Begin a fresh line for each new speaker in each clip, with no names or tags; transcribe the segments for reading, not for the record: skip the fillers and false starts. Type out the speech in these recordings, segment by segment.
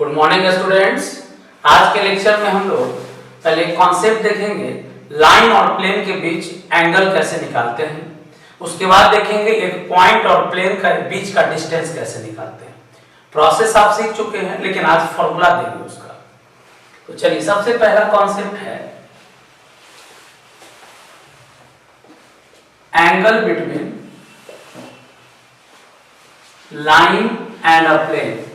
Good morning students. आज के lecture में हम लोग पहले कॉन्सेप्ट देखेंगे, लाइन और प्लेन के बीच एंगल कैसे निकालते हैं। उसके बाद देखेंगे एक पॉइंट और प्लेन का बीच का डिस्टेंस कैसे निकालते हैं। प्रोसेस आप सीख चुके हैं, लेकिन आज फॉर्मूला देंगे उसका। तो चलिए, सबसे पहला कॉन्सेप्ट है angle between line and a plane.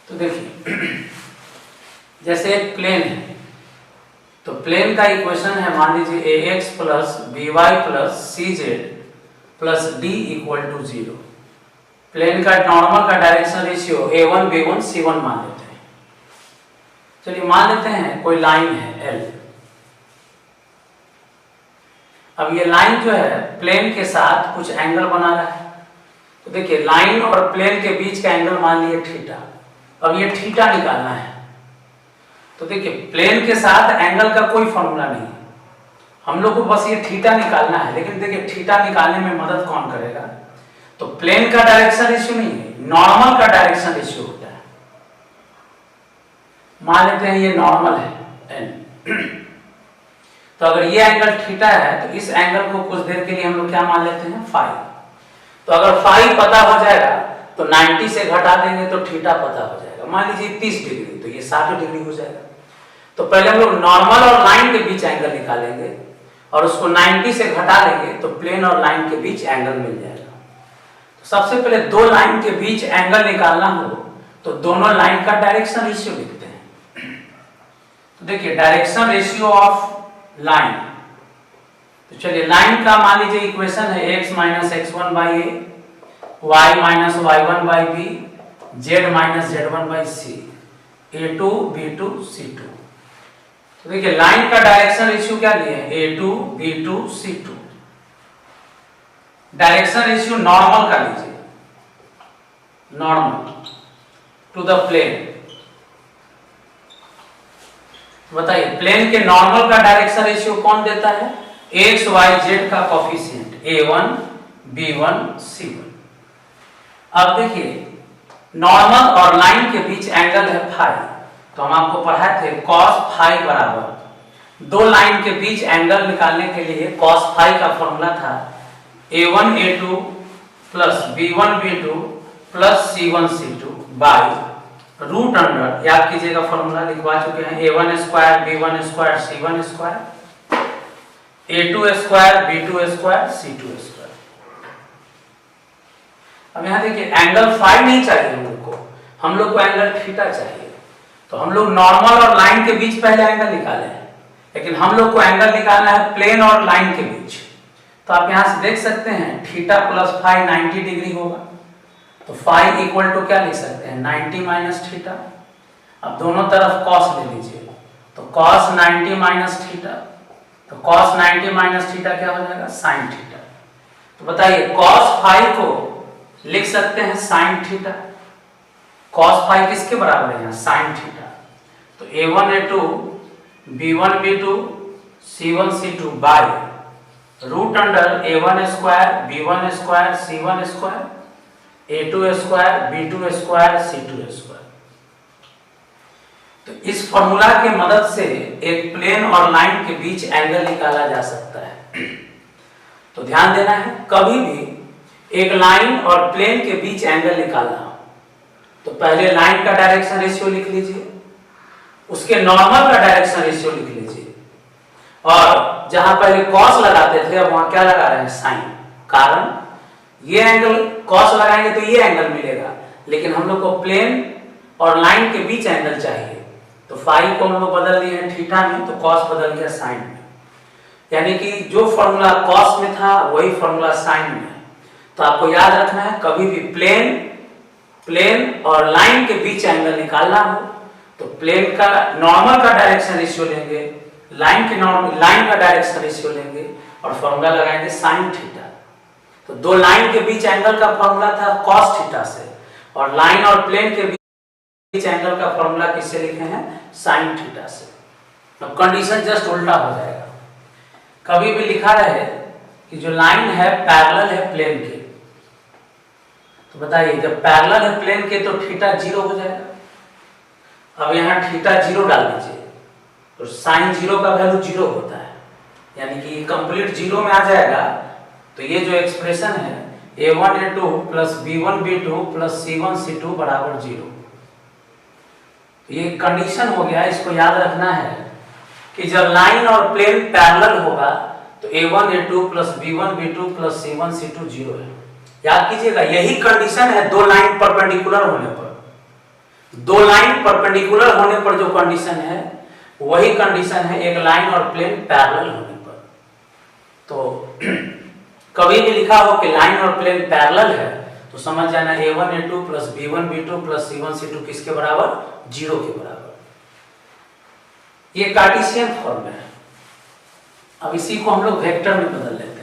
तो देखिए, जैसे एक प्लेन है, तो प्लेन का इक्वेशन है, मान लीजिए ax plus B Y plus C Z plus D equal to 0। Plane का नॉर्मल का direction ratio a1 b1 c1 मान लेते हैं। चलिए, मान लेते हैं कोई लाइन है L। अब ये लाइन जो है प्लेन के साथ कुछ एंगल बना रहा है। तो देखिए, लाइन और प्लेन के बीच का एंगल मान लिए थीटा। अब ये थीटा निकालना है। तो देखिए, प्लेन के साथ एंगल का कोई फॉर्मूला नहीं है, हम लोग को बस ये थीटा निकालना है। लेकिन देखिए, थीटा निकालने में मदद कौन करेगा? तो प्लेन का डायरेक्शन रेशियो नहीं है, नॉर्मल का डायरेक्शन रेशियो होता है। मान लेते हैं ये नॉर्मल है n। तो अगर ये एंगल थीटा है, तो इस एंगल को कुछ देर के लिए हम लोग क्या मान लेते हैं? फाई। तो अगर फाई पता हो जाएगा तो 90 से घटा देंगे तो थीटा पता हो जाएगा। मान लीजिए 30 डिग्री, तो ये 60 डिग्री हो जाएगा। तो पहले हम लोग नॉर्मल और लाइन के बीच एंगल निकालेंगे और उसको 90 से घटा लेंगे तो प्लेन और लाइन के बीच एंगल मिल जाएगा। तो सबसे पहले दो लाइन के बीच एंगल निकालना हो तो दोनों लाइन का डायरेक्शन रेशियो लिखते हैं। तो देखिए, डायरेक्शन रेशियो ऑफ लाइन, तो चलिए लाइन का मान लीजिए इक्वेशन है x minus x1 by A, y minus y1 by B, z minus z1 by C, a2 b2 c2। तो देखिए, लाइन का डायरेक्शन रेशियो क्या लिए? a2 b2 c2। Direction ratio normal का लीजिए, नॉर्मल टू द प्लेन। बताइए, plane के normal का डायरेक्शन रेशियो कौन देता है? x y z का कोफिशिएंट a1 b1 c1। अब देखिए, नॉर्मल और लाइन के बीच एंगल है फाई। तो हम आपको पढ़ाए थे cos फाई बराबर, दो लाइन के बीच एंगल निकालने के लिए cos फाई का फॉर्मूला था a1 a2 plus b1 b2 plus c1 c2 by root under, याद कीजिएगा फॉर्मूला लिखवा चुके हैं, a1 square b1 square c1 square, a2 square b2 square c2 square. अब यहां देखिए, एंगल फाई नहीं चाहिए हम लोग को एंगल थीटा चाहिए। तो हम लोग नॉर्मल और लाइन के बीच पहले एंगल निकाले हैं, लेकिन हम लोग को एंगल निकालना है प्लेन और लाइन के बीच। तो आप यहां से देख सकते हैं थीटा प्लस फाई 90 डिग्री होगा। तो फाई इक्वल टू क्या लिख सकते हैं? 90 माइनस थीटा। अब दोनों तरफ कॉस ले लीजिए, तो कॉस 90 माइनस थीटा, तो कॉस 90 माइनस थीटा क्या हो जाएगा? Sine theta. तो बताइए, कॉस फाई को लिख सकते हैं साइन थीटा। कॉस फाई किसके बराबर है? यहाँ साइन थीटा। तो a1 a2 b1 b2 c1 c2 by root under a1 square b1 square c1 square, a2 square b2 square c2 square. तो इस फॉर्मूला की मदद से एक प्लेन और लाइन के बीच एंगल निकाला जा सकता है। तो ध्यान देना है, कभी भी एक लाइन और प्लेन के बीच एंगल निकालना हो तो पहले लाइन का डायरेक्शन रेशियो लिख लीजिए, उसके नॉर्मल का डायरेक्शन रेशियो लिख लीजिए, और जहां पहले कॉस लगाते थे अब वहां क्या लगा रहे हैं? साइन। कारण ये एंगल कॉस लगाएंगे तो ये एंगल मिलेगा, लेकिन हम लोग को प्लेन और लाइन के बीच एंगल चाहिए। तो फाई को हम लोग बदल दिए हैं थीटा में, तो कॉस बदल गया साइन में। यानी कि जो फॉर्मूला कॉस में था वही फॉर्मूला साइन में है। तो आपको याद रखना है, कभी भी प्लेन और लाइन के बीच एंगल निकालना हो तो प्लेन का नॉर्मल का डायरेक्शन रेशियो लेंगे, लाइन का डायरेक्शन रेशियो लेंगे और फॉर्मूला लगाएंगे साइन थीटा। तो दो लाइन के बीच एंगल का फॉर्मूला था कॉस थीटा से, और लाइन और प्लेन के बीच एंगल का फॉर्मूला किससे लिखे हैं? साइन थीटा से। तो कंडीशन जस्ट उल्टा हो जाएगा। कभी भी लिखा रहे कि जो लाइन है पैरेलल है प्लेन के, तो बताइए जब पैरेलल है प्लेन के तो थीटा 0 हो जाएगा। अब यहाँ थीटा 0 डाल दीजिए तो साइन 0 का वैल्यू 0 होता है, यानी कि कंप्लीट 0 में आ जाएगा। तो ये जो एक्सप्रेशन है a1a2 plus b1b2 plus c1c2 बराबर 0, ये कंडीशन हो गया। इसको याद रखना है कि जब लाइन और प्लेन पैरेलल होगा तो a1a2 plus b1b2 plus c1c2 0 है। याद कीजिएगा, यही कंडीशन है दो लाइन परपेंडिकुलर होने पर। दो लाइन परपेंडिकुलर होने पर जो कंडीशन है वही कंडीशन है एक लाइन और प्लेन पैरेलल होने पर। तो कभी भी लिखा हो कि लाइन और प्लेन पैरेलल है तो समझ जाना a1a2 plus b1b2 plus c1c2 किसके बराबर? 0 के बराबर। ये कार्टेशियन फॉर्म में है। अब इसी को हम लोग वेक्टर में बदल लेते हैं।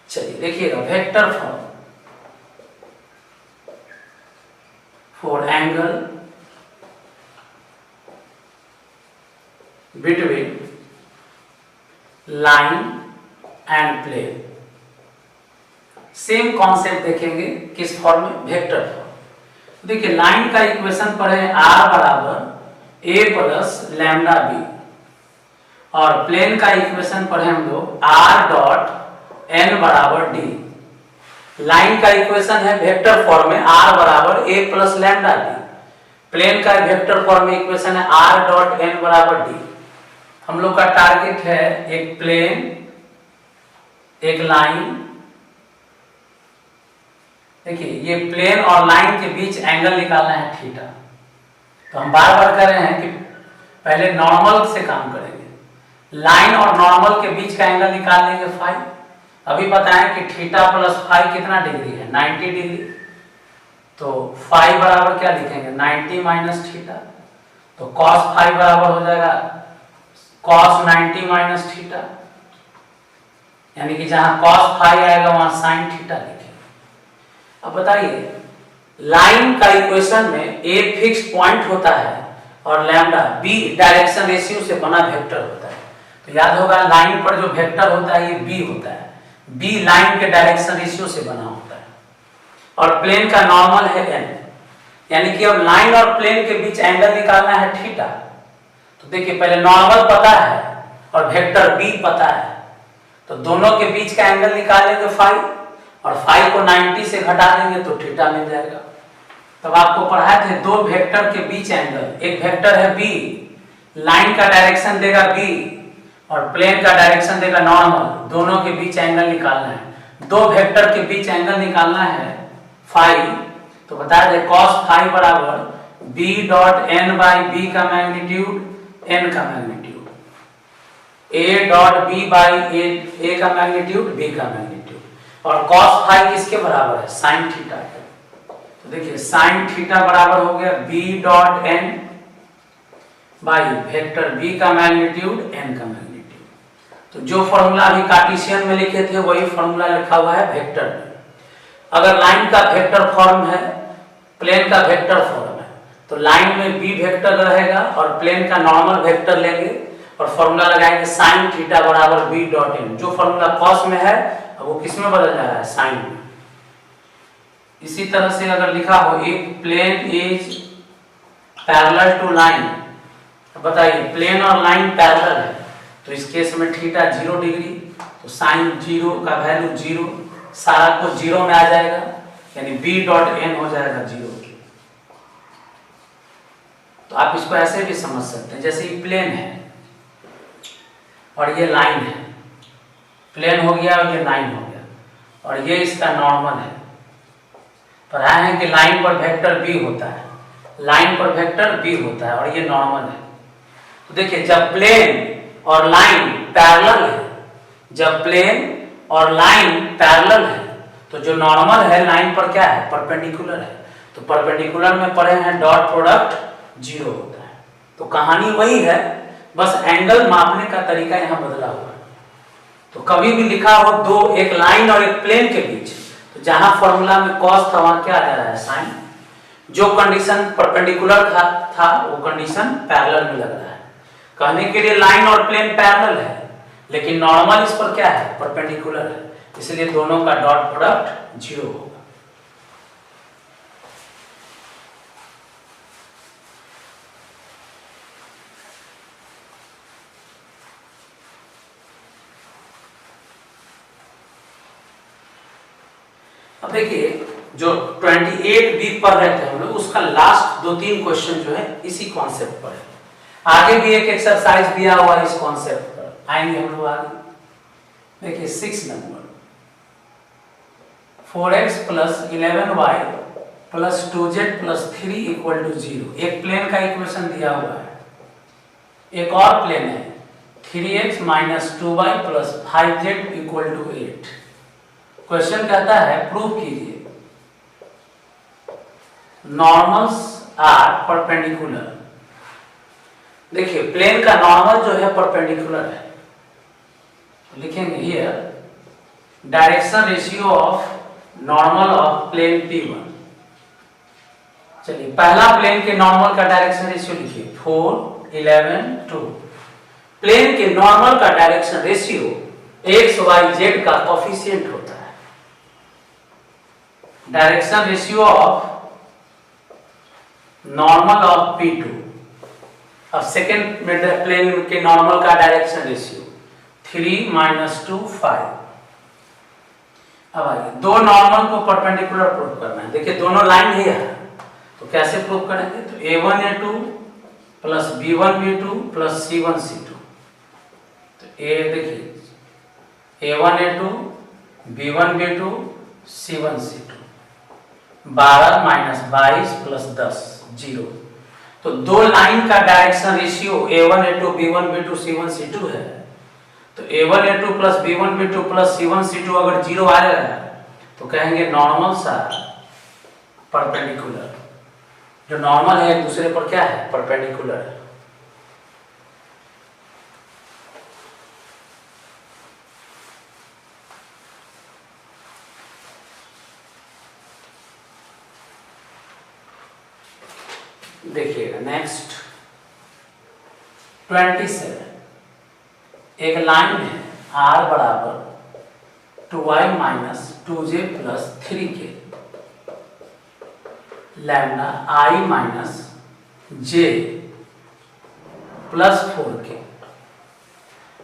चलिए देखिएगा, vector form for angle between line and plane. Same concept देखेंगे किस फॉर्म में? Vector form. देखिए लाइन का इक्वेशन पर है r बराबर a प्लस लैम्डा बी, और प्लेन का इक्वेशन पर है हम लोग r डॉट n बराबर d। लाइन का इक्वेशन है वेक्टर फॉर्म में r बराबर a plus lambda d। Plane का वेक्टर फॉर्म में इक्वेशन है r डॉट n बराबर d। हम लोग का टारगेट है एक प्लेन, एक लाइन। देखिए ये प्लेन और लाइन के बीच एंगल निकालना है थीटा। तो हम बार बार कर रहे हैं कि पहले नॉर्मल से काम करेंगे। लाइन और नॉर्मल के बीच का एंगल निकाल लेंगे फाई। अभी बताएं कि थीटा प्लस फाई कितना डिग्री है? 90 डिग्री। तो फाई बराबर क्या लिखेंगे? 90 माइनस थीटा। तो कॉस फाई बराबर हो जाएगा कॉस 90 माइनस थीटा, यानी कि जहां कॉस फाई आएगा वहां साइन थीटा लिखेंगे। अब बताइए लाइन का इक्वेशन में ए फिक्स पॉइंट होता है और लैम्डा बी डायरेक्शन रेशियो से बना वेक्टर होता है। तो याद होगा लाइन पर जो वेक्टर होता है ये बी होता है। बी लाइन के डायरेक्शन रेशियो से बना होता है और प्लेन का नॉर्मल है n, यानी कि अब लाइन और प्लेन के बीच एंगल निकालना है थीटा। तो देखिए पहले नॉर्मल पता है और वेक्टर बी पता है, तो दोनों के बीच का एंगल निकाल लेंगे फाई, और फाई को 90 से घटा देंगे तो थीटा मिल जाएगा। तब आपको पढ़ाए थे दो वेक्टर के बीच एंगल। एक वेक्टर है बी, लाइन का डायरेक्शन देगा बी और प्लेन का डायरेक्शन देगा नॉर्मल। दोनों के बीच एंगल निकालना है। दो वेक्टर के बीच एंगल निकालना है फाई। तो बता दें कॉस फाई बराबर B dot N by B का मैग्नीट्यूड n का magnitude, a dot b by a का मैग्नीट्यूड b का मैग्नीट्यूड, और cos फाई किसके बराबर है? साइन थीटा के। तो देखिए साइन थीटा बराबर हो गया b dot n by vector b का मैग्नीट्यूड n का मैग्नीट्यूड। तो जो फॉर्मूला अभी कार्टेशियन में लिखे थे वही फॉर्मूला लिखा हुआ है वेक्टर में। अगर लाइन का वेक्टर फॉर्म है, प्लेन का वेक्टर फॉर्म है, तो लाइन में b वेक्टर रहेगा और प्लेन का नॉर्मल वेक्टर लेंगे और फॉर्मूला लगाएंगे साइन थीटा बराबर b डॉट n। जो फॉर्मूला कॉस में है अब वो किस में बदल जा रहा है? साइन में। इसी तरह से अगर लिखा हो एक plane is parallel to line, बताइए प्लेन और लाइन पैरेलल है तो इस केस में थीटा 0 डिग्री, तो साइन 0 का वैल्यू 0, सारा कुछ 0 में आ जाएगा, यानी b डॉट n हो जाएगा 0। तो आप इसको ऐसे भी समझ सकते हैं, जैसे ये प्लेन है और ये लाइन है। प्लेन हो गया और ये लाइन हो गया और ये इसका नॉर्मल है। पढ़ाए हैं कि लाइन पर वेक्टर b होता है, लाइन पर वेक्टर b होता है और ये नॉर्मल है। तो देखिए जब प्लेन और लाइन पैरेलल है, जब प्लेन और लाइन पैरेलल है तो जो नॉर्मल है लाइन पर क्या है? परपेंडिकुलर है। तो परपेंडिकुलर में पढ़े हैं डॉट प्रोडक्ट 0 होता है। तो कहानी वही है, बस एंगल मापने का तरीका यहाँ बदला हुआ है। तो कभी भी लिखा हो दो, एक लाइन और एक प्लेन के बीच, तो जहां फॉर्मूला में कॉस था वहां क्या आ जा रहा है? साइन। जो कंडीशन परपेंडिकुलर था वो कंडीशन पैरेलल में लग रहा है। कहने के लिए लाइन और प्लेन पैरेलल है, लेकिन नॉर्मल इस पर क्या है, परपेंडिकुलर है, इसलिए दोनों का डॉट प्रोडक्ट 0 होगा। अब देखिए जो 28B पढ़ रहे थे हम लोग, उसका लास्ट 2-3 क्वेश्चन जो है इसी कॉन्सेप्ट पर है। आगे भी एक एक्सरसाइज दिया हुआ है इस कॉन्सेप्ट पर, आएंगे हम लोग आगे। देखिए 6 नंबर 4x + 11y + 2z + 3 = 0। एक प्लेन का इक्वेशन दिया हुआ है, एक और प्लेन है 3x - 2y + 5z = 8। क्वेश्चन कहता है प्रूव कीजिए नॉर्मल्स आर परपेंडिकुलर। देखिए प्लेन का नॉर्मल जो है परपेंडिकुलर है, तो लिखेंगे here direction ratio of normal of plane P1। चलिए पहला प्लेन के नॉर्मल का डायरेक्शन रेशियो लिखिए 4, 11, 2। प्लेन के नॉर्मल का direction ratio x, y, z का कोफिशिएंट होता है। Direction ratio of normal of P2। अब सेकेंड प्लेन के नॉर्मल का डायरेक्शन रेशियो 3 - 2 5। अब आइए दो नॉर्मल को परपेंडिकुलर प्रूव करना है। देखिए दोनों लाइन ही है, तो कैसे प्रूव करेंगे, तो a1a2 + b1b2 + c1c2। तो ए देखिए a1a2 b1b2 c1c2 12 - 22 + 10 0। तो दो लाइन का direction ratio a1a2 b1b2 c1c2 है, तो a1a2 + b1b2 + c1c2 अगर 0 आ जाएगा तो कहेंगे नॉर्मल सा परपेंडिकुलर। जो नॉर्मल है एक दूसरे पर क्या है, परपेंडिकुलर है। देखिएगा नेक्स्ट 27। एक लाइन है r = 2y - 2j + 3k lambda I - j + 4k,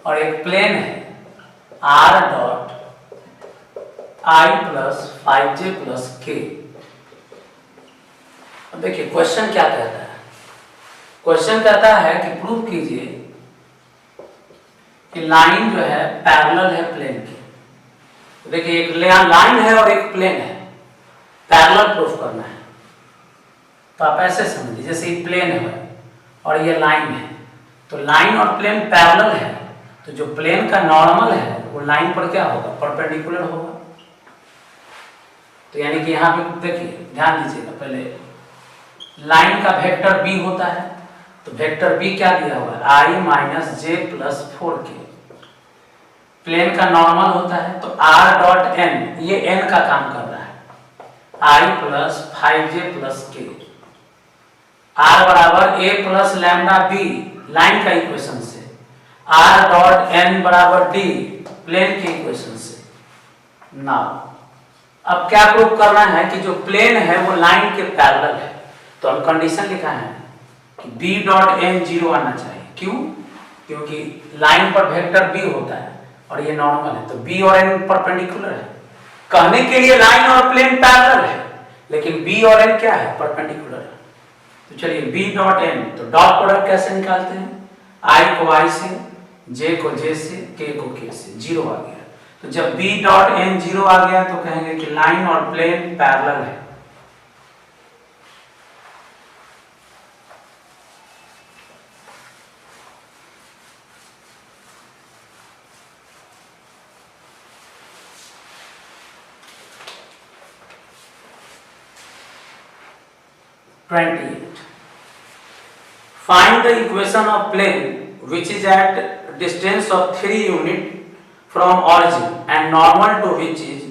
और एक प्लेन है r dot I + 5j + k। अब देखिए क्वेश्चन क्या कहता है, क्वेश्चन कहता है कि प्रूव कीजिए कि लाइन जो है पैरेलल है प्लेन की। देखिए एक लाइन है और एक प्लेन है, पैरेलल प्रूफ करना है। तो आप ऐसे समझिए जैसे ये प्लेन है और ये लाइन है, तो लाइन और प्लेन पैरेलल है, तो जो प्लेन का नॉर्मल है वो लाइन पर क्या होगा, परपेंडिकुलर होगा। तो यानी कि यहाँ पे देखिए ध्यान दीजिएगा, पहले लाइन का वेक्टर b होता है, तो वेक्टर b क्या दिया हुआ है, I - j + 4k। प्लेन का नॉर्मल होता है तो r डॉट n, ये n का काम कर रहा है, I + 5j + k। r बराबर a + λb लाइन का इक्वेशन से, r डॉट n बराबर d प्लेन के इक्वेशन से। नाउ अब क्या प्रूव करना है कि जो प्लेन है वो लाइन के पैरेलल है, तो हम कंडीशन लिखा है कि b डॉट n 0 आना चाहिए। क्यों, क्योंकि लाइन पर वेक्टर b होता है और ये नॉर्मल है, तो b और n परपेंडिकुलर है। कहने के लिए लाइन और प्लेन पैरेलल है, लेकिन b और n क्या है, परपेंडिकुलर है। तो चलिए b डॉट n, तो डॉट प्रोडक्ट कैसे निकालते हैं, i को i से, j को j से, k को k से, 0 आ गया। तो जब b डॉट n 0 आ गया तो कहेंगे कि लाइन और प्लेन पैरेलल है। Find the equation of plane which is at distance of 3 units from origin and normal to which is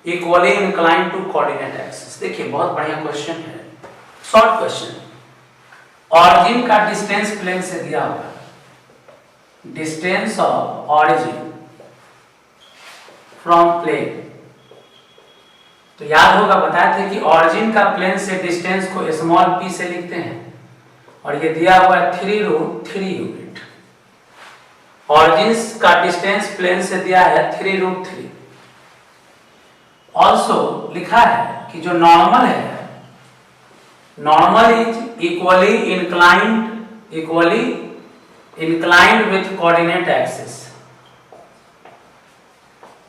equally inclined to coordinate axis। देखिए बहुत बढ़िया क्वेश्चन है। शॉर्ट क्वेश्चन, ऑरिजिन का डिस्टेंस प्लेन से दिया हुआ, distance of origin from plane. तो याद होगा, बताए थे कि ऑरिजिन का प्लेन से डिस्टेंस को स्मॉल p से लिखते हैं, और ये दिया हुआ है 3√3 यूनिट। ऑरिजिन का डिस्टेंस प्लेन से दिया है 3√3। ऑल्सो लिखा है कि जो नॉर्मल है, normal is equally inclined with coordinate axis.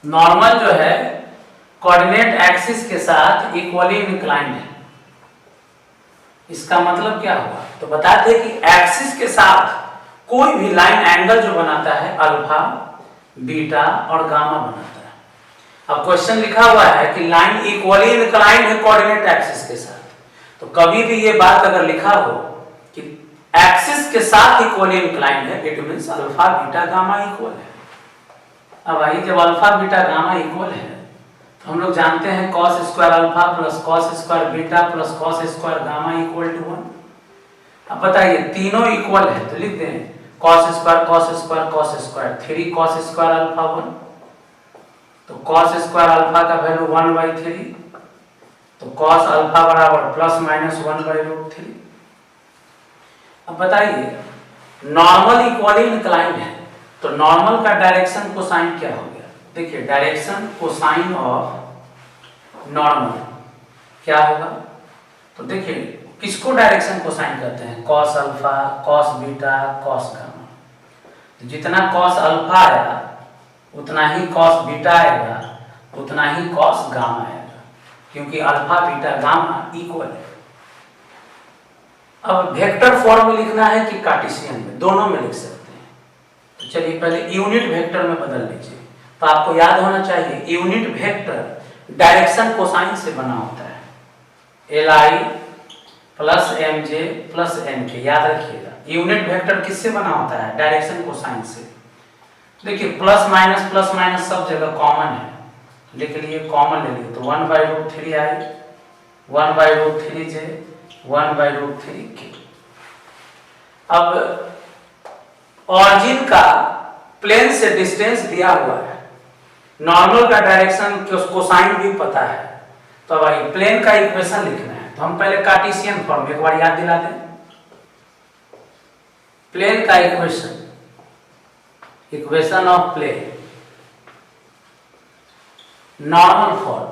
Normal जो है कोऑर्डिनेट एक्सिस के साथ इक्वली इंक्लाइंड है। इसका मतलब क्या हुआ? तो बताते हैं कि एक्सिस के साथ कोई भी लाइन एंगल जो बनाता है अल्फा, बीटा और गामा बनाता है। अब क्वेश्चन लिखा हुआ है कि लाइन इक्वली इंक्लाइंड है कोऑर्डिनेट एक्सिस के साथ, तो कभी भी ये बात अगर लिखा हो कि एक्सिस के साथ इक्वली इंक्लाइंड है, it means alpha, beta, gamma equal है। अब आइए, जब अल्फा, बीटा, गामा इक्वल है तो हम लोग जानते हैं cos square alpha plus cos square beta plus cos square gamma equal to 1। अब बताइए, तीनों इक्वल है तो लिख दें cos square cos square cos square 3 cos square alpha 1। तो cos स्क्वायर अल्फा का वैल्यू 1/3, तो cos अल्फा बराबर प्लस माइनस 1/√3। अब बताइए, नॉर्मल इक्वली इंक्लाइंड है तो नॉर्मल का डायरेक्शन कोसाइन क्या हो गया? देखिए, डायरेक्शन कोसाइन ऑफ नॉर्मल क्या होगा? तो देखिए, किसको डायरेक्शन कोसाइन कहते हैं? cos alpha, cos beta, cos gamma. तो जितना cos अल्फा आएगा उतना ही cos बीटा आएगा, उतना ही cos गामा आएगा, क्योंकि अल्फा, बीटा, गामा इक्वल है। अब वेक्टर फॉर्म में लिखना है कि कार्टेशियन में? दोनों में लिख सकते हैं। तो चलिए पहले यूनिट वेक्टर में बदल लीजिए। तो आपको याद होना चाहिए, यूनिट वेक्टर डायरेक्शन कोसाइन से बना होता है, Li plus mj plus nk। याद रखिएगा, यूनिट वेक्टर किससे बना होता है? डायरेक्शन कोसाइन से। देखिए, प्लस माइनस सब जगह कॉमन है, लिख लिए, कॉमन ले लिए, तो 1/√3 आई, 1/√3j, 1/√3k। अब ऑरिजिन का प्लेन से डिस्टेंस दिया हुआ है, नॉर्मल का डायरेक्शन कोसाइन भी पता है, तो अब प्लेन का इक्वेशन लिखना है। तो हम पहले कार्टेशियन फॉर्म एक बार याद दिला दें। प्लेन का equation of plane, normal form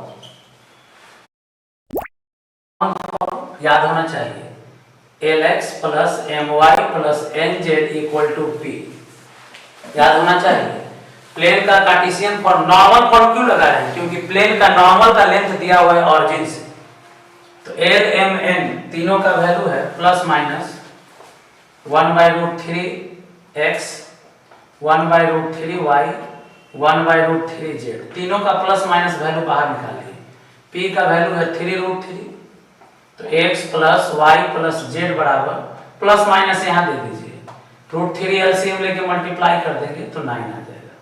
याद होना चाहिए, Lx plus my plus nz equal to p। याद होना चाहिए। प्लेन का कार्टेशियन फॉर्म, नॉर्मल फॉर्म क्यों लगा रहे हैं? क्योंकि प्लेन का नॉर्मल का लेंथ दिया हुआ है ऑरिजिन से। तो L, M, N तीनों का वैल्यू है plus minus 1/√3x, 1/√3y, 1/√3z। तीनों का प्लस माइनस वैल्यू बाहर निकालिए। p का वैल्यू है 3√3, तो x plus y plus z बराबर प्लस माइनस यहाँ दे दीजिए, √3 एलसीएम लेके मल्टीप्लाई कर देंगे तो 9 आ जाएगा।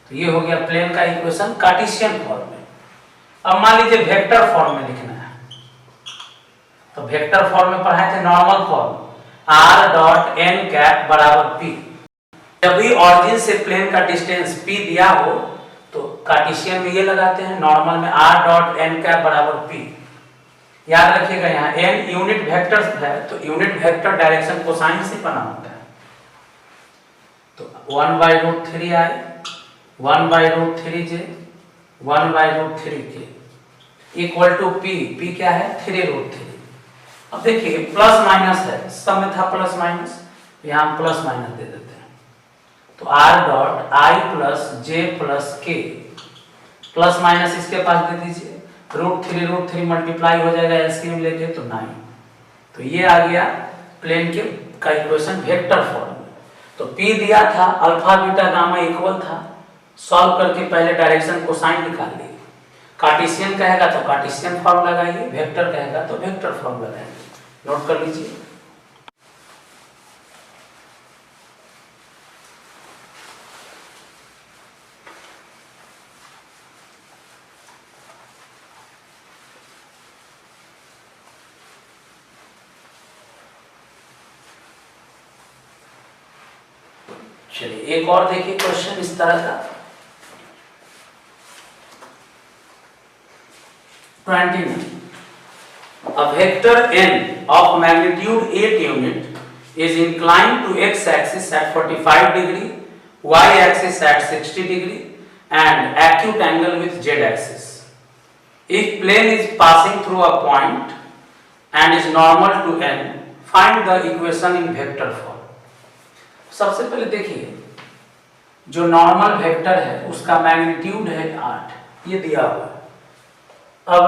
तो ये हो गया प्लेन का इक्वेशन कार्टेशियन फॉर्म में। अब मान लीजिए वेक्टर फॉर्म में लिखना है, तो वेक्टर फॉर्म में पढ़ाए थे नॉर्मल फॉर्म, r.n बराबर p। जब भी ऑरिजिन से प्लेन का डिस्टेंस p दिया हो तो कार्टेशियन में ये लगाते हैं, नॉर्मल में r.n बराबर p। याद रखिएगा, यहाँ n यूनिट वेक्टर है तो यूनिट वेक्टर डायरेक्शन कोसाइन से बना होता है। तो 1/√3 आई, 1/√3j, 1/√3k equal to p क्या है? 3√3। अब देखिए, प्लस माइनस है, सब में था प्लस माइनस, यहाँ प्लस माइनस दे देते हैं। तो r.i plus j plus k, plus minus इसके पास दे दीजिए, √3 मल्टीप्लाई हो जाएगा एलसीएम लेके तो 9। तो ये आ गया प्लेन के का इक्वेशन वेक्टर फॉर्म में। तो p दिया था, अल्फा, बीटा, गामा इक्वल था, सॉल्व करके पहले डायरेक्शन कोसाइन निकाल लिए। कार्टेशियन कहेगा तो कार्टेशियन फॉर्म लगाइए, वेक्टर कहेगा तो वेक्टर फॉर्म लगाइए। नोट कर लीजिए। चलिए एक और देखिए क्वेश्चन इस तरह का 29. A vector n of magnitude 8 unit is inclined to x-axis at 45 degree, y-axis at 60 degree, and acute angle with z-axis. If plane is passing through a point and is normal to n, find the equation in vector form. सबसे पहले देखिए जो normal vector है उसका magnitude है 8, ये दिया हुआ है। अब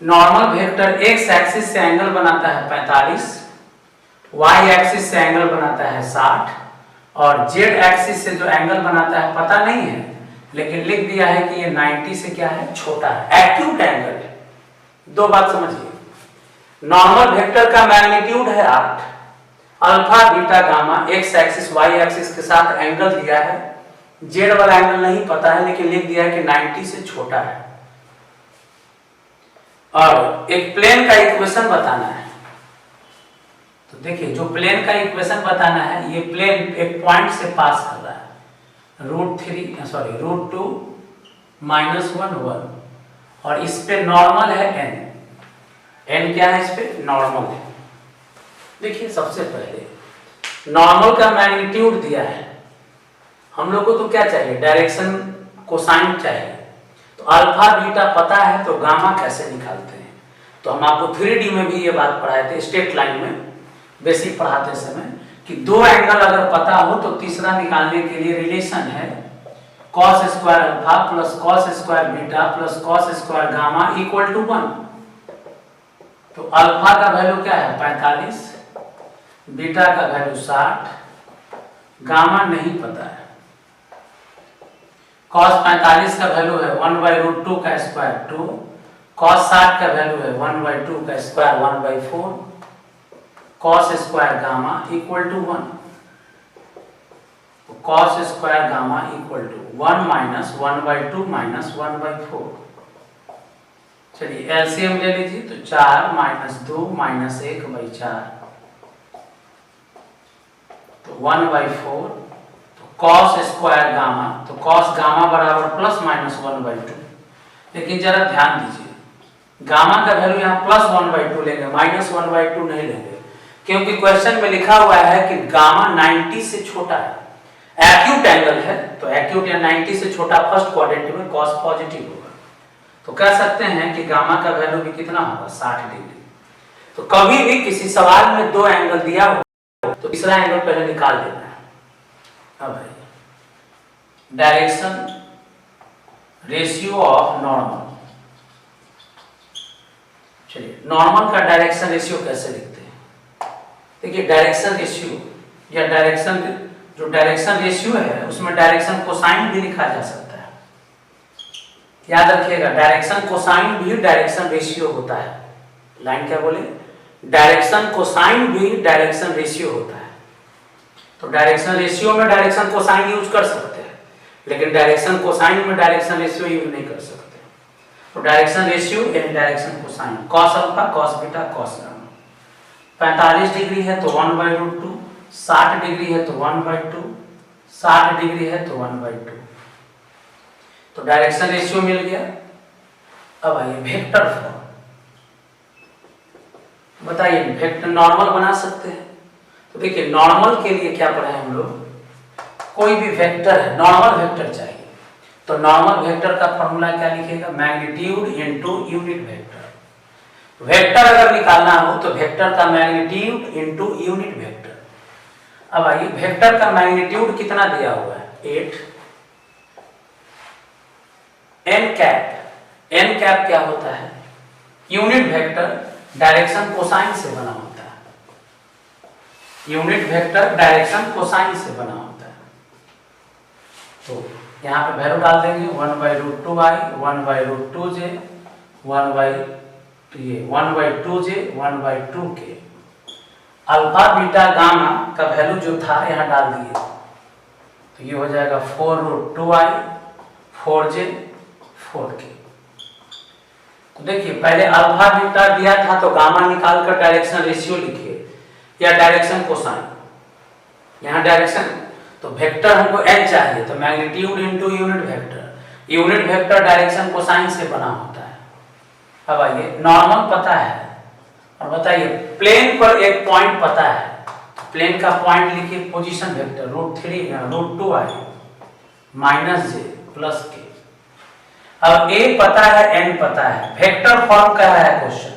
नॉर्मल वेक्टर एक्स एक्सिस से एंगल बनाता है 45, वाई एक्सिस से एंगल बनाता है 60 और जेड एक्सिस से जो एंगल बनाता है पता नहीं है, लेकिन लिख दिया है कि ये 90 से क्या है, छोटा है, एक्यूट एंगल है। दो बात समझिए, नॉर्मल वेक्टर का मैग्नीट्यूड है 8, alpha beta gamma X axis Y axis के साथ एंगल दिया है, जेड वाला एंगल नहीं पता है लेकिन लिख दिया है कि 90 से छोटा है। और एक प्लेन का इक्वेशन बताना है, तो देखिए जो प्लेन का इक्वेशन बताना है, ये प्लेन एक पॉइंट से पास कर रहा है, √2 -1 1 और इस पे नॉर्मल है n क्या है, इस पे नॉर्मल है। देखिए सबसे पहले नॉर्मल का मैग्नीट्यूड दिया है, हम लोग को तो क्या चाहिए, डायरेक्शन कोसाइन चाहिए। तो अल्फा बीटा पता है तो गामा कैसे निकालते हैं, तो हम आपको 3D में भी ये बात पढ़ाए थे, स्ट्रेट लाइन में बेसिक पढ़ाते समय, कि दो एंगल अगर पता हो तो तीसरा निकालने के लिए रिलेशन है cos square alpha plus cos square beta plus cos square gamma equal to 1। तो अल्फा का वैल्यू क्या है 45, बीटा का वैल्यू 60, गामा नहीं पता है। cos 45 का वैल्यू है 1/√2 का स्क्वायर 2, cos 60 का वैल्यू है 1/2 का square 1/4, cos square gamma equal to 1। cos square gamma equal to 1 - 1/2 - 1/4। चलिए एलसीएम ले लीजिए, तो 4 - 2 - 1/4 तो 1/4। तो cos स्क्वायर गामा, तो cos गामा बराबर प्लस माइनस 1/2। लेकिन जरा ध्यान दीजिए, गामा का वैल्यू यहाँ प्लस 1/2 लेंगे, माइनस 1/2 नहीं लेंगे, क्योंकि क्वेश्चन में लिखा हुआ है कि गामा 90 से छोटा है, एक्यूट एंगल है, तो एक्यूट या 90 से छोटा फर्स्ट क्वाड्रेंट में cos पॉजिटिव होगा। तो कह सकते हैं कि गामा का वैल्यू भी कितना होगा 60 डिग्री। तो कभी भी किसी सवाल में दो एंगल दिया हो तो तीसरा एंगल पहले निकाल देना है। अब डायरेक्शन रेशियो ऑफ नॉर्मल, चलिए नॉर्मल का डायरेक्शन रेशियो कैसे लिखते हैं। देखिए डायरेक्शन रेशियो या जो डायरेक्शन रेशियो है उसमें डायरेक्शन कोसाइन भी लिखा जा सकता है। याद रखिएगा, डायरेक्शन कोसाइन भी डायरेक्शन रेशियो होता है। लाइन क्या बोले, डायरेक्शन कोसाइन भी डायरेक्शन रेशियो होता है। तो डायरेक्शन रेशियो में डायरेक्शन कोसाइन यूज कर सकते हैं, लेकिन डायरेक्शन कोसाइन में डायरेक्शन रेशियो यूज नहीं कर सकते। तो डायरेक्शन रेशियो यानी direction cosine, cos alpha cos beta cos gamma. 45 degree है तो 1/√2, 60 डिग्री है तो 1/2, 60 डिग्री है तो 1/2। तो डायरेक्शन रेशियो मिल गया। अब आइए वेक्टर फॉर्म, बताइए वेक्टर नॉर्मल बना सकते हैं। तो देखिए नॉर्मल के लिए क्या पढ़े हम लोग, कोई भी वेक्टर है, नॉर्मल वेक्टर चाहिए, तो नॉर्मल वेक्टर का फॉर्मूला क्या लिखेगा, magnitude into unit vector. Vector अगर निकालना हो तो वेक्टर का मैग्नीट्यूड इनटू यूनिट वेक्टर। अब आइए वेक्टर का मैग्नीट्यूड कितना दिया हुआ है 8। n कैप क्या होता है, यूनिट वेक्टर डायरेक्शन कोसाइन से बना होता है, यूनिट वेक्टर डायरेक्शन कोसाइन से बना होता है। तो यहाँ पे वैल्यू डाल देंगे 1/√2i 1/√2j 1/2j 1/2k। Alpha beta gamma का वैल्यू जो था यहाँ डाल दिए, तो ये हो जाएगा 4√2i 4j 4k। तो देखिए पहले अल्फा बीटा दिया था तो गामा निकालकर डायरेक्शन रेशियो लिखिए या डायरेक्शन कोसाइन, यहाँ डायरेक्शन, तो वेक्टर हमको n चाहिए, तो magnitude into unit vector direction cosine से बना होता है। अब आइए, नॉर्मल पता है और बताइए प्लेन पर एक पॉइंट पता है, प्लेन का पॉइंट लिखिए पोजीशन वेक्टर √2i माइनस जे प्लस के। अब a पता है, n पता है, वेक्टर फॉर्म का है क्वेश्चन,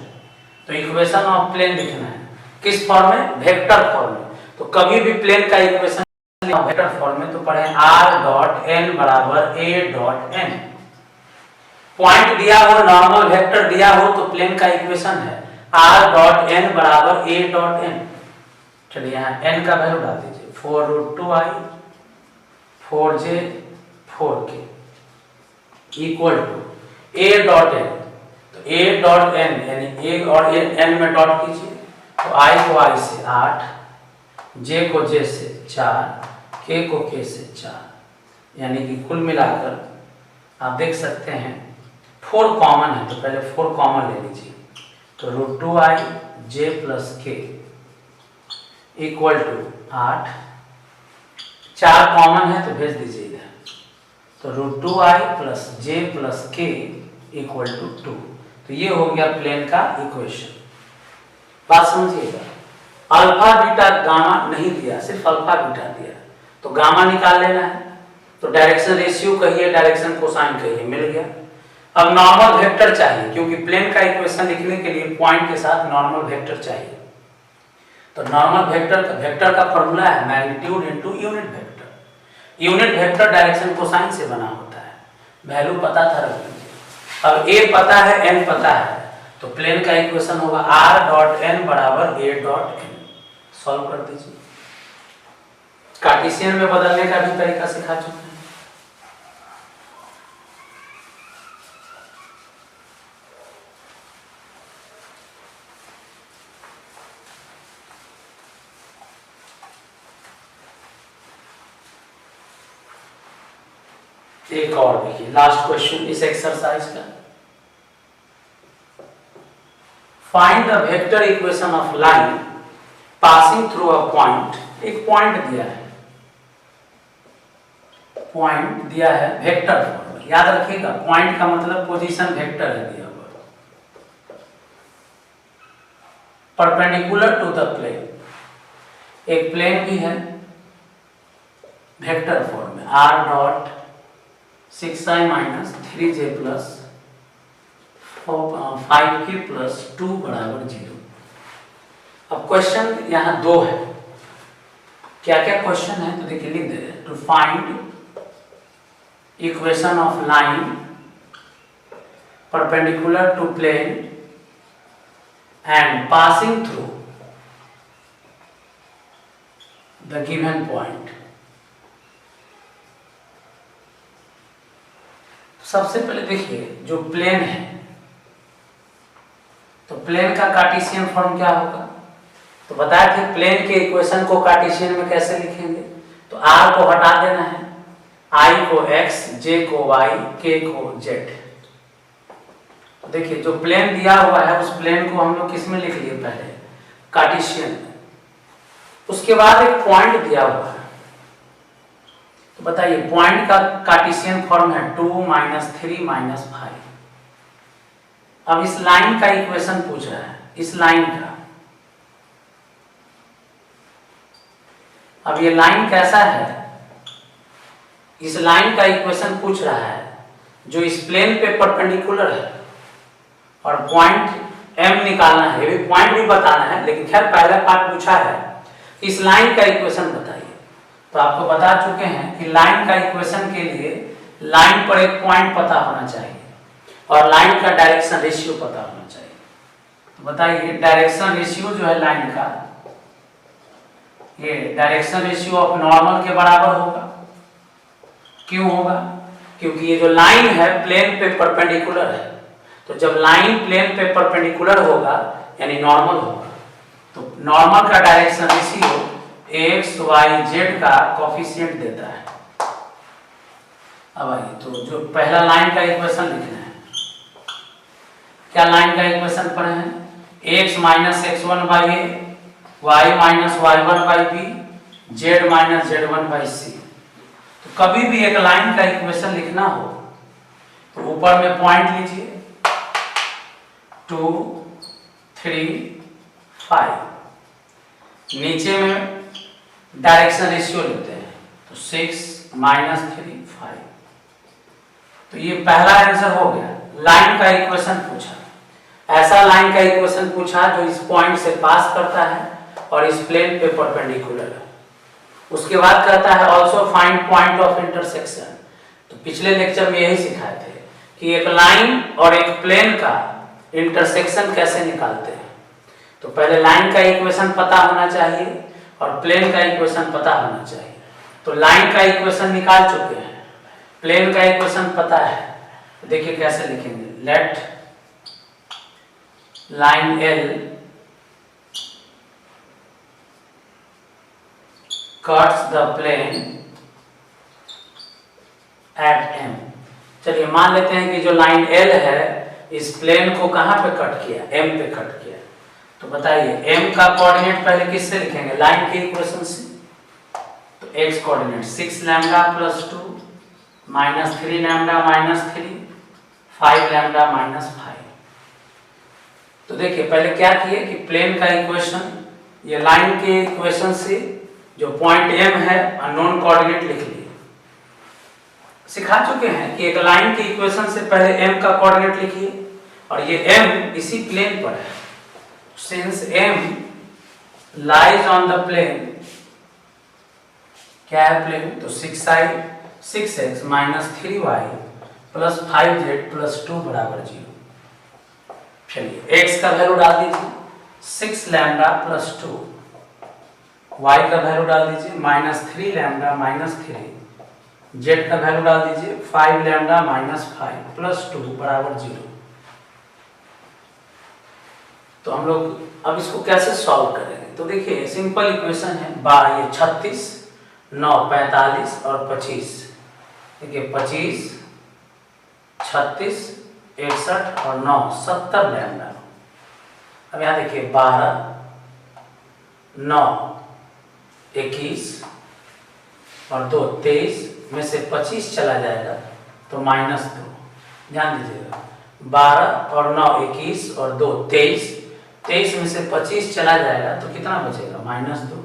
तो इक्वेशन ऑफ प्लेन लिखना है किस फॉर्म में, वेक्टर फॉर्म में। तो कभी भी प्लेन का इक्वेशन वेक्टर फॉर्म में तो पढ़े r डॉट n बराबर a डॉट n। पॉइंट दिया हो, नॉर्मल वेक्टर दिया हो तो प्लेन का इक्वेशन है r डॉट n बराबर a डॉट n। चलिए यहाँ n का वैल्यू डाल दीजिए 4√2i 4j 4k equal to a dot n। तो a डॉट n यानी a और n में डॉट कीजिए, तो i को i से 8, j को j से 4, k को k से 4, यानी कि कुल मिलाकर आप देख सकते हैं 4 कॉमन है, तो पहले 4 कॉमन ले लीजिए, तो √2i j plus k equal to 8, 4 common है तो भेज दीजिए इधर, तो √2i plus j plus k equal to 2। तो ये हो गया प्लेन का इक्वेशन। बात समझिएगा, अल्फा बीटा गामा नहीं दिया, सिर्फ अल्फा बीटा दिया, तो गामा निकाल लेना है, तो डायरेक्शन रेशियो कहिए, डायरेक्शन कोसाइन कहिए, मिल गया। अब नॉर्मल वेक्टर चाहिए, क्योंकि प्लेन का इक्वेशन लिखने के लिए पॉइंट के साथ नॉर्मल वेक्टर चाहिए। तो नॉर्मल वेक्टर का फॉर्मूला है magnitude into unit vector. Unit vector direction cosine से बना होता है, वैल्यू पता था रख लीजिए। अब a पता है, n पता है, तो प्लेन का इक्वेशन होगा r डॉट n बराबर a डॉट n। सॉल्व कर दीजिए। कार्टेशियन में बदलने का भी तरीका सिखा चुके हैं। एक और देखिए, लास्ट क्वेश्चन इस एक्सरसाइज का। Find the vector equation of line passing through a point. एक पॉइंट दिया है, पॉइंट दिया है वेक्टर फॉर्म में, याद रखिएगा पॉइंट का मतलब पोजीशन वेक्टर है दिया हुआ, परपेंडिकुलर टू द प्लेन। एक प्लेन भी है वेक्टर फॉर्म में, r dot 6i minus 3j plus 5k plus 2 बराबर 0। अब क्वेश्चन यहाँ 2 है, क्या क्या क्वेश्चन है तो देखिए लिख दे रहे हैं। To find equation of line perpendicular to plane and passing through the given point. सबसे पहले देखिए जो प्लेन है, तो प्लेन का कार्टेशियन फॉर्म क्या होगा, तो बताया थे प्लेन के इक्वेशन को कार्टेशियन में कैसे लिखेंगे। तो r को हटा देना है, i को x, j को y, k को z। तो देखिए जो प्लेन दिया हुआ है उस प्लेन को हम लोग किस में लिख लिए, पहले कार्टेशियन में। उसके बाद एक पॉइंट दिया हुआ है, तो बताइए पॉइंट का कार्टेशियन फॉर्म है 2 - 3 - 5। अब इस लाइन का इक्वेशन पूछ रहा है, इस लाइन का। अब ये लाइन कैसा है, इस लाइन का इक्वेशन पूछ रहा है जो इस प्लेन पे परपेंडिकुलर है, और पॉइंट m निकालना है। ये भी पॉइंट भी बताना है, लेकिन खैर पहला पार्ट पूछा है इस लाइन का इक्वेशन बताइए। तो आपको बता चुके हैं कि लाइन का इक्वेशन के लिए लाइन पर एक पॉइंट पता होना चाहिए और लाइन का डायरेक्शन रेशियो पता होना चाहिए। तो बताइए डायरेक्शन रेशियो जो है लाइन का, ये डायरेक्शन रेशियो ऑफ नॉर्मल के बराबर होगा। क्यों होगा, क्योंकि ये जो लाइन है प्लेन पे परपेंडिकुलर है, तो जब लाइन प्लेन पे परपेंडिकुलर होगा यानी नॉर्मल होगा, तो नॉर्मल का direction ratio x, y, z का कोफिशिएंट देता है। अब आइए तो जो पहला लाइन का इक्वेशन लिखना है, क्या लाइन का इक्वेशन पढ़े हैं, x - x1 by a, y - y1 by b, z - z1 by c। तो कभी भी एक लाइन का इक्वेशन लिखना हो तो ऊपर में पॉइंट लीजिए 2, 3, 5, नीचे में डायरेक्शन रेशियो लेते हैं तो 6, -3, 5। तो ये पहला आंसर हो गया। लाइन का इक्वेशन पूछा, ऐसा लाइन का इक्वेशन पूछा जो इस पॉइंट से पास करता है और इस प्लेन पे परपेंडिकुलर है। उसके बाद कहता है also find point of intersection. तो पिछले लेक्चर में यही सिखाए थे कि एक लाइन और एक प्लेन का इंटरसेक्शन कैसे निकालते हैं। तो पहले लाइन का इक्वेशन पता होना चाहिए और प्लेन का इक्वेशन पता होना चाहिए। तो लाइन का इक्वेशन निकाल चुके हैं, प्लेन का इक्वेशन पता है। तो देखिए कैसे लिखेंगे, let line L cuts the plane at M। चलिए मान लेते हैं कि जो लाइन L है इस प्लेन को कहां पे कट किया, M पे कट किया। तो बताइए M का कोऑर्डिनेट पहले किससे लिखेंगे, लाइन के इक्वेशन से। तो x coordinate 6 lambda plus 2 -3 lambda -3 5 lambda -5। तो देखिए पहले क्या किए कि प्लेन का इक्वेशन, ये लाइन के इक्वेशन से जो पॉइंट M है अननोन कोऑर्डिनेट लिख लिए। सिखा चुके हैं कि एक लाइन के इक्वेशन से पहले M का कोऑर्डिनेट लिखिए और ये M इसी प्लेन पर है। Since M lies on the plane, क्या है प्लेन, तो 6i 6x -3y + 5z + 2 = 0। चलिए x का वैल्यू डाल दीजिए 6 लैम्डा प्लस 2, y का वैल्यू डाल दीजिए -3 लैम्डा -3, z का वैल्यू डाल दीजिए 5 लैम्डा -5 + 2 = 0। तो हम लोग अब इसको कैसे सॉल्व करेंगे। तो देखिए सिंपल इक्वेशन है, ये 36, 9, 45 और 25। देखिए 25, 36, 61 और 9 70 लैम्डा। अब यहाँ देखिए 12, 9, 21 और 2 23 में से 25 चला जाएगा तो -2। ध्यान दीजिएगा 12 और 9 21 और 2 23, 23 में से 25 चला जाएगा तो कितना बचेगा, -2।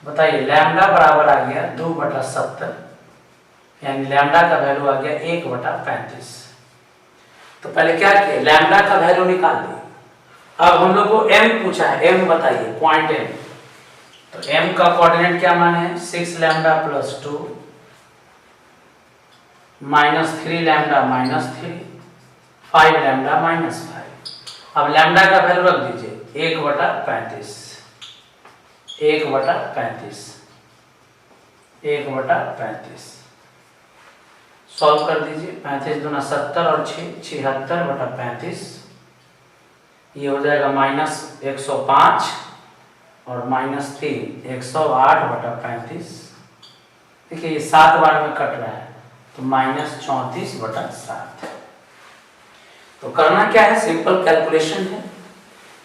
बताइए लैम्डा बराबर आ गया 2/70, यानी लैम्डा का वैल्यू आ गया 1/35। तो पहले क्या किया, लैम्डा का वैल्यू निकाल दिए। अब हम लोग को m पूछा है, m बताइए पॉइंट m। तो m का कोऑर्डिनेट क्या माने है, 6 लैम्डा प्लस 2 -3 लैम्डा -3 5 लैम्डा -5। अब लैम्डा का वैल्यू रख दीजिए 1/35, 1/35, 1/35। सॉल्व कर दीजिए, 35 दूना 70 और 6 76/35। ये हो जाएगा -105 और -3 108/35। देखिए ये 7 बार में कट रहा है तो -34/7। तो करना क्या है, सिंपल कैलकुलेशन है।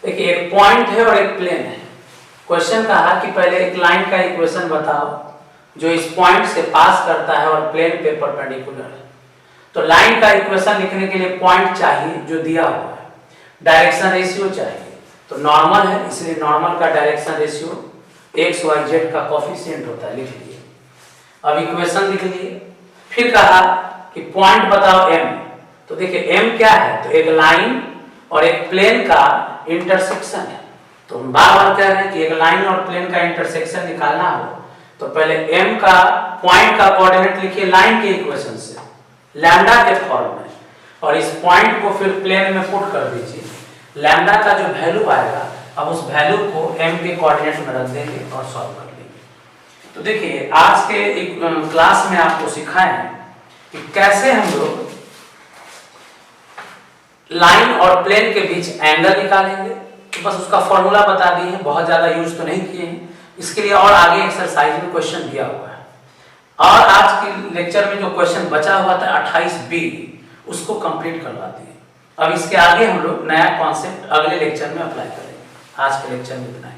देखिए एक पॉइंट है और एक प्लेन है। क्वेश्चन कहा कि पहले एक लाइन का इक्वेशन बताओ जो इस पॉइंट से पास करता है और प्लेन पे परपेंडिकुलर है। तो लाइन का इक्वेशन लिखने के लिए पॉइंट चाहिए जो दिया हुआ है, डायरेक्शन रेशियो चाहिए। तो नॉर्मल है इसलिए नॉर्मल का direction ratio x y z का कोफिशिएंट होता है, लिख लिए। अब इक्वेशन लिख लिए। फिर कहा कि पॉइंट बताओ m। तो देखिए m क्या है, तो एक लाइन और एक प्लेन का इंटरसेक्शन है। तो हम बार बार कह रहे हैं कि एक लाइन और प्लेन का इंटरसेक्शन निकालना हो तो पहले m का पॉइंट का कोऑर्डिनेट लिखिए लाइन के इक्वेशन से लैम्डा के फॉर्म में, और इस पॉइंट को फिर प्लेन में पुट कर दीजिए। लैम्डा का जो वैल्यू आएगा अब उस वैल्यू को m के कोऑर्डिनेट में रख देंगे और सॉल्व कर लेंगे। तो देखिए आज के क्लास में आपको सिखाएं कि कैसे हम लोग लाइन और प्लेन के बीच एंगल निकालेंगे। तो बस उसका फॉर्मूला बता दिए हैं, बहुत ज्यादा यूज तो नहीं किए हैं। इसके लिए और आगे एक्सरसाइज में क्वेश्चन दिया हुआ है। और आज के लेक्चर में जो क्वेश्चन बचा हुआ था 28b, उसको कंप्लीट करवा दिए। अब इसके आगे हम लोग नया कॉन्सेप्ट अगले लेक्चर में अप्लाई करेंगे। आज के लेक्चर में इतना ही।